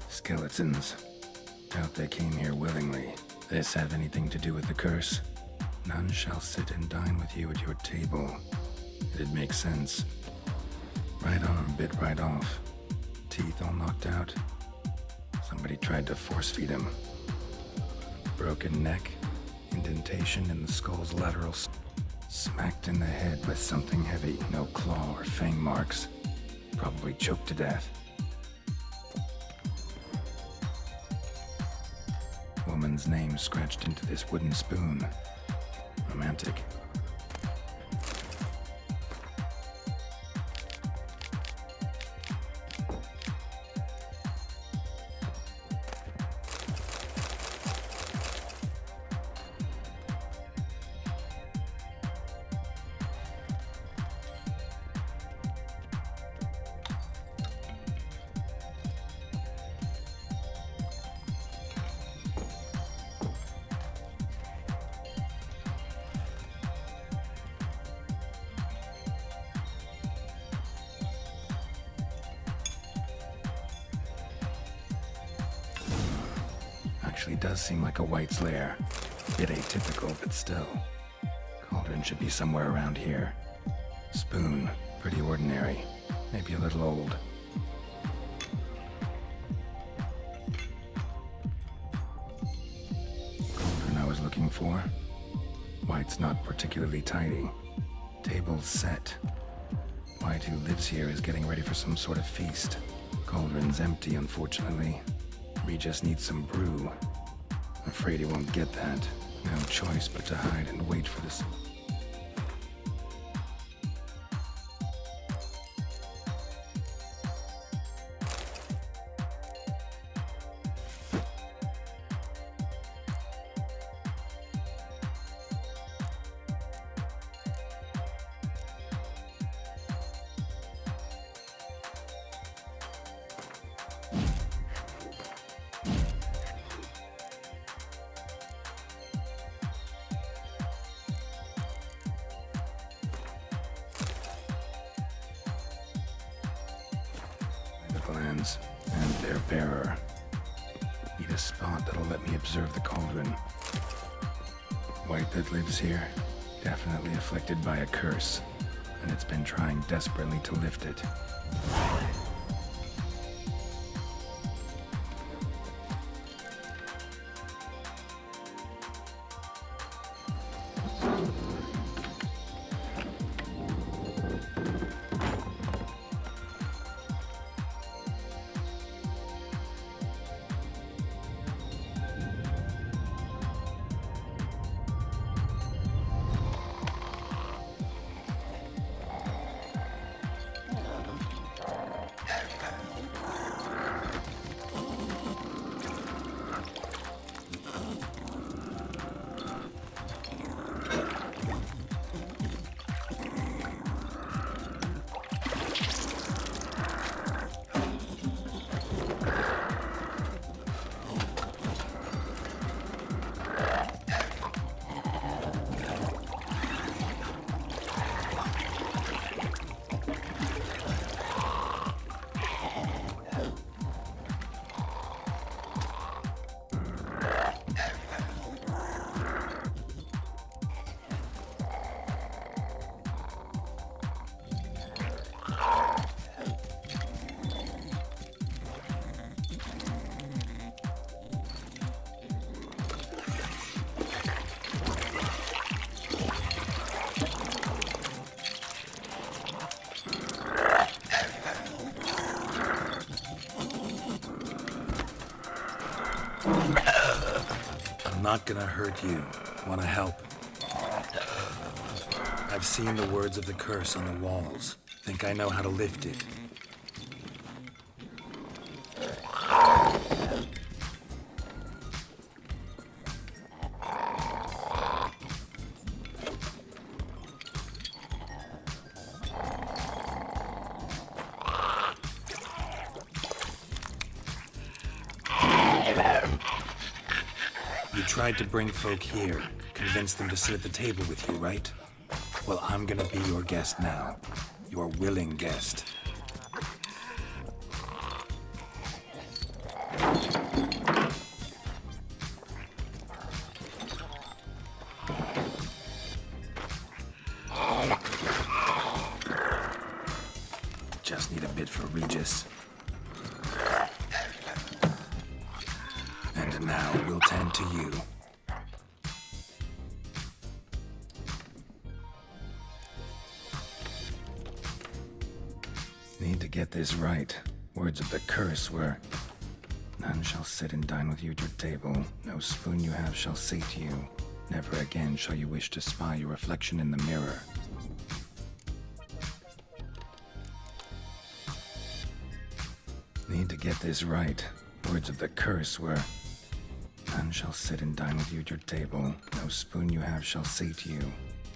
Skeletons. Doubt they came here willingly. This have anything to do with the curse? None shall sit and dine with you at your table. It'd make sense. Right arm bit right off. Teeth all knocked out. Somebody tried to force feed him. Broken neck. Indentation in the skull's lateral. Smacked in the head with something heavy. No claw or fang marks. Probably choked to death. Woman's name scratched into this wooden spoon. Romantic. actually does seem like a White's lair. Bit atypical, but still. Cauldron should be somewhere around here. Spoon, pretty ordinary. Maybe a little old. Cauldron I was looking for. White's not particularly tidy. Table's set. White, who lives here, is getting ready for some sort of feast. Cauldron's empty, unfortunately. Regis needs some brew. Afraid he won't get that. No choice but to hide and wait for this. Glands and their bearer. Need a spot that'll let me observe the cauldron. White that lives here, definitely afflicted by a curse, and it's been trying desperately to lift it. I'm not gonna hurt you. Wanna help? I've seen the words of the curse on the walls. Think I know how to lift it. You tried to bring folk here, convince them to sit at the table with you, right? Well, I'm gonna be your guest now. Your willing guest. Just need a bit for Regis. And now we'll tend to you. Need to get this right. Words of the curse were, none shall sit and dine with you at your table. No spoon you have shall sate you. Never again shall you wish to spy your reflection in the mirror. Need to get this right. Words of the curse were, none shall sit and dine with you at your table. No spoon you have shall sate you.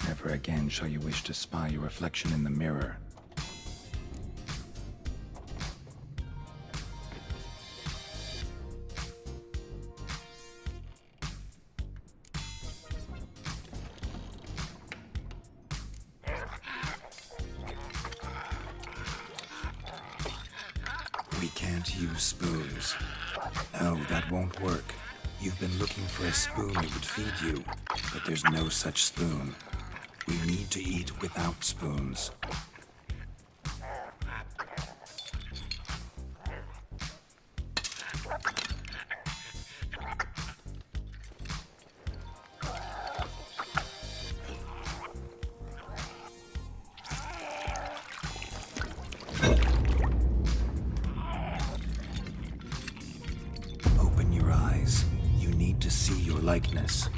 Never again shall you wish to spy your reflection in the mirror. We can't use spoons. No, that won't work. You've been looking for a spoon that would feed you, but there's no such spoon. We need to eat without spoons. Open your eyes. You need to see your likeness.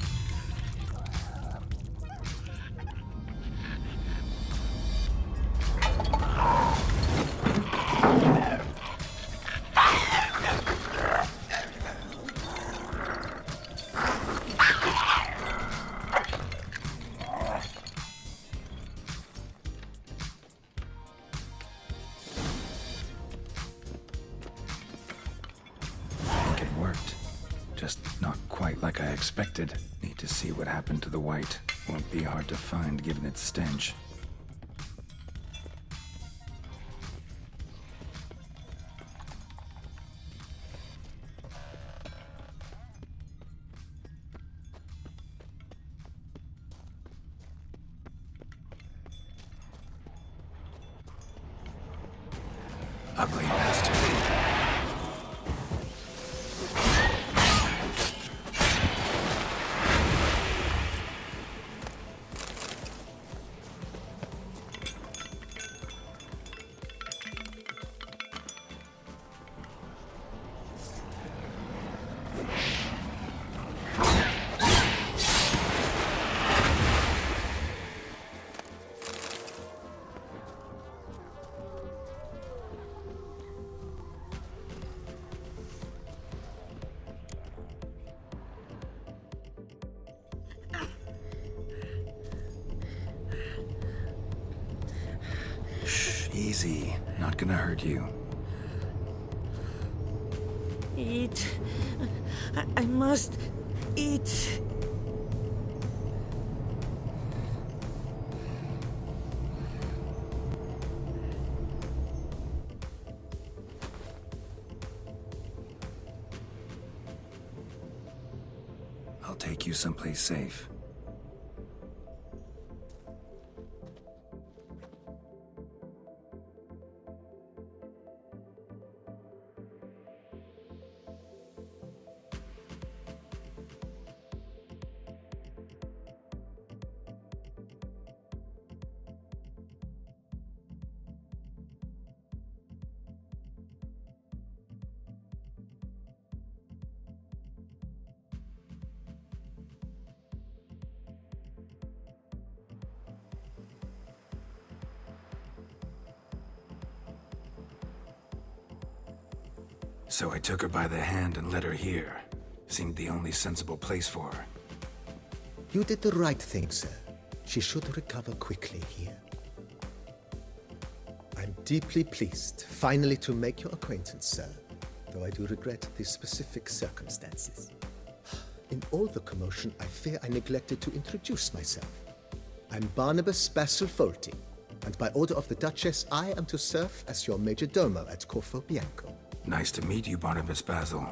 Just not quite like I expected. Need to see what happened to the white. Won't be hard to find given its stench. Ugly bastard. Easy. Not gonna hurt you. Eat. I must eat. I'll take you someplace safe. So I took her by the hand and led her here. Seemed the only sensible place for her. You did the right thing, sir. She should recover quickly here. I'm deeply pleased, finally, to make your acquaintance, sir, though I do regret the specific circumstances. In all the commotion, I fear I neglected to introduce myself. I'm Barnabas Basil Folty, and by order of the Duchess, I am to serve as your major domo at Corvo Bianco. Nice to meet you, Barnabas Basil.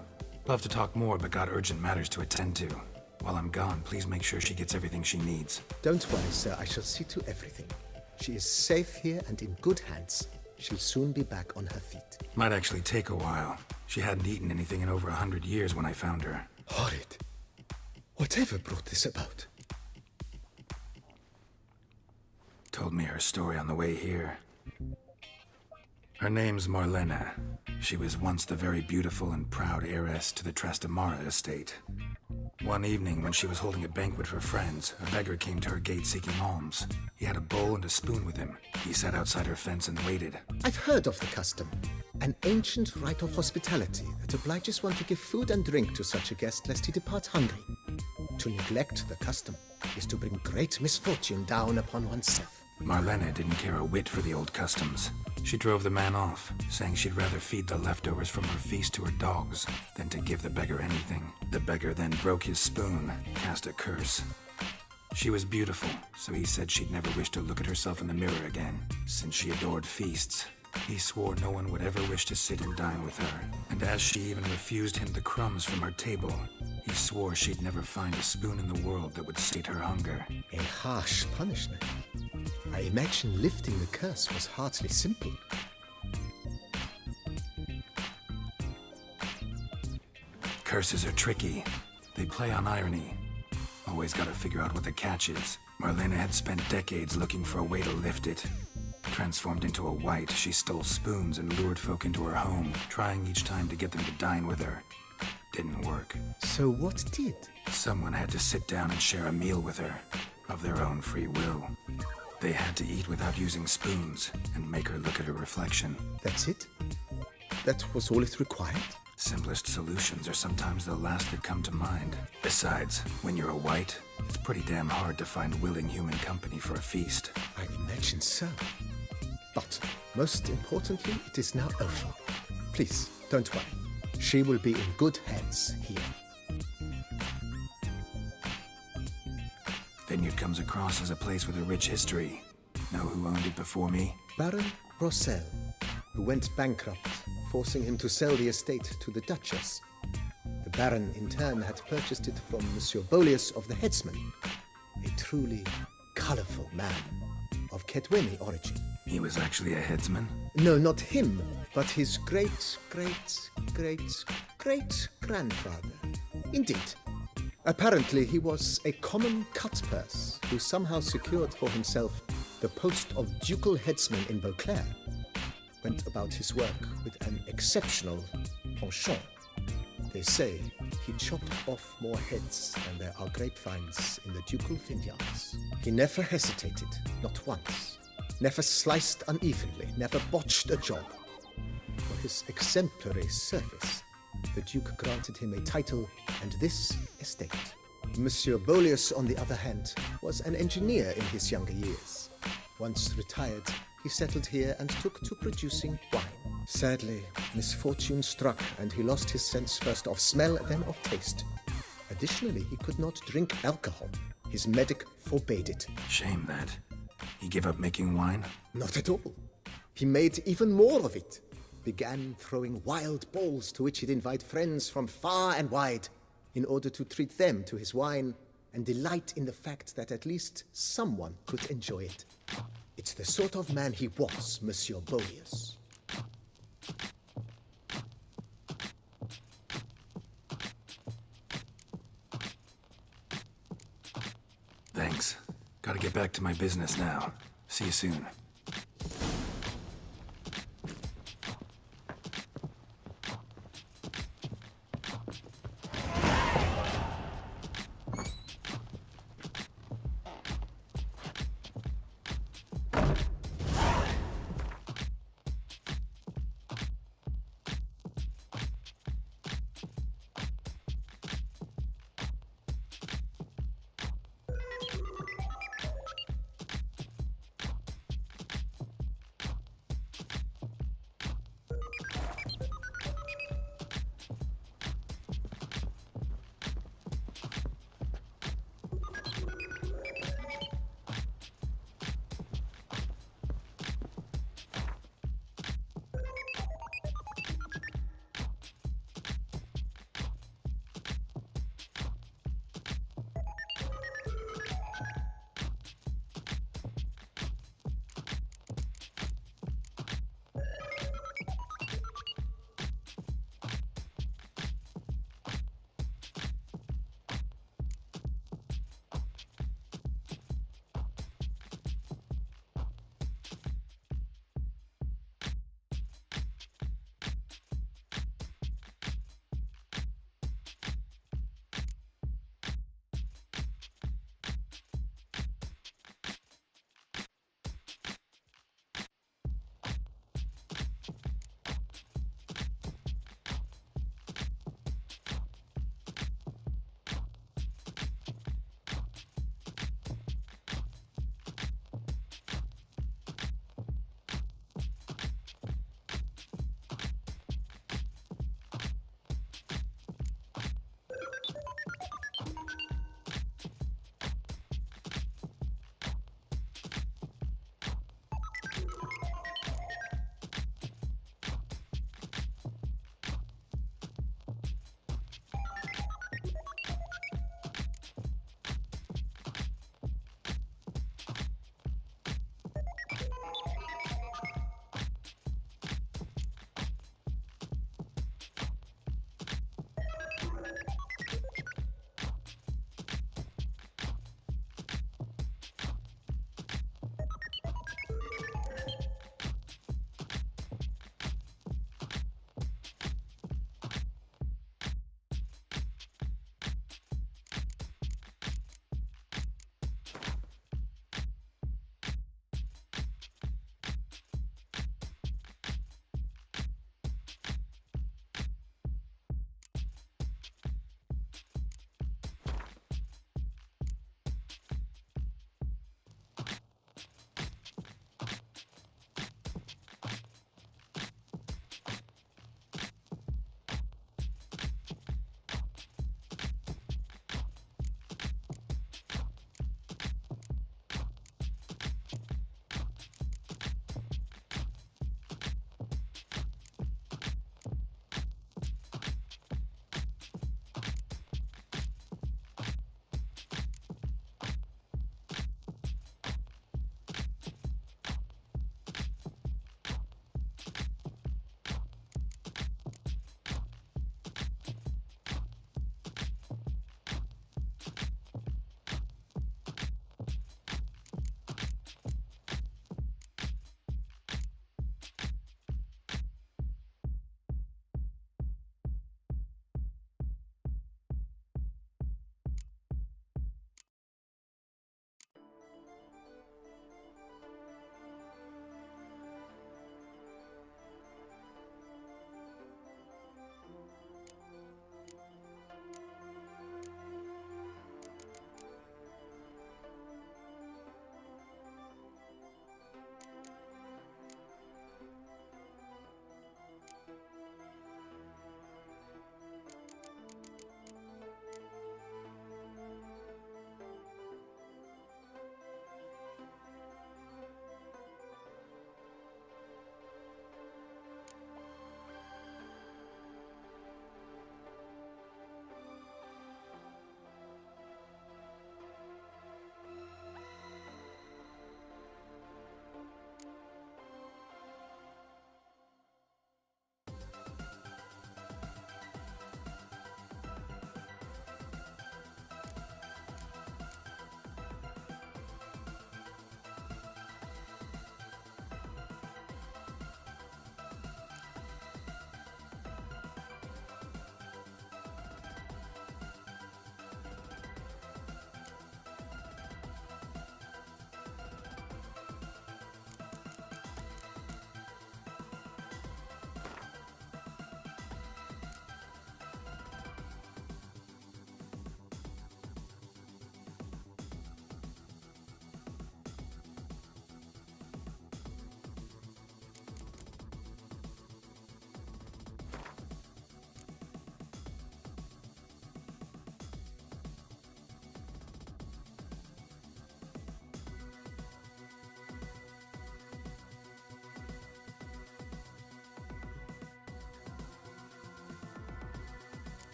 Love to talk more, but got urgent matters to attend to. While I'm gone, please make sure she gets everything she needs. Don't worry, sir. I shall see to everything. She is safe here and in good hands. She'll soon be back on her feet. Might actually take a while. She hadn't eaten anything in over 100 years when I found her. Horrid. Whatever brought this about? Told me her story on the way here. Her name's Marlena. She was once the very beautiful and proud heiress to the Trastamara estate. One evening, when she was holding a banquet for friends, a beggar came to her gate seeking alms. He had a bowl and a spoon with him. He sat outside her fence and waited. I've heard of the custom. An ancient rite of hospitality that obliges one to give food and drink to such a guest lest he depart hungry. To neglect the custom is to bring great misfortune down upon oneself. Marlena didn't care a whit for the old customs. She drove the man off, saying she'd rather feed the leftovers from her feast to her dogs than to give the beggar anything. The beggar then broke his spoon, cast a curse. She was beautiful, so he said she'd never wish to look at herself in the mirror again. Since she adored feasts, he swore no one would ever wish to sit and dine with her. And as she even refused him the crumbs from her table, He swore she'd never find a spoon in the world that would sate her hunger. A harsh punishment. I imagine lifting the curse was hardly simple. Curses are tricky. They play on irony. Always gotta figure out what the catch is. Marlena had spent decades looking for a way to lift it. Transformed into a wight, she stole spoons and lured folk into her home, trying each time to get them to dine with her. Didn't work. So what did? Someone had to sit down and share a meal with her, of their own free will. They had to eat without using spoons, and make her look at her reflection. That's it? That was all it required? Simplest solutions are sometimes the last that come to mind. Besides, when you're a wight, it's pretty damn hard to find willing human company for a feast. I imagine so. But, most importantly, it is now over. Please, don't worry. She will be in good hands here. Vineyard comes across as a place with a rich history. Know who owned it before me? Baron Rossel, who went bankrupt, forcing him to sell the estate to the Duchess. The Baron, in turn, had purchased it from Monsieur Bolius of the Headsman, a truly colorful man of Kedweni origin. He was actually a headsman? No, not him, but his great-grandfather. Indeed. Apparently, he was a common cutpurse who somehow secured for himself the post of ducal headsman in Beauclair. Went about his work with an exceptional penchant. They say he chopped off more heads than there are grapevines in the ducal vineyards. He never hesitated, not once. Never sliced unevenly, never botched a job. For his exemplary service, the Duke granted him a title and this estate. Monsieur Bolius, on the other hand, was an engineer in his younger years. Once retired, he settled here and took to producing wine. Sadly, misfortune struck and he lost his sense first of smell, then of taste. Additionally, he could not drink alcohol. His medic forbade it. Shame that. He gave up making wine? Not at all. He made even more of it. Began throwing wild balls to which he'd invite friends from far and wide in order to treat them to his wine and delight in the fact that at least someone could enjoy it. It's the sort of man he was, Monsieur Bolius. Thanks. Gotta get back to my business now. See you soon.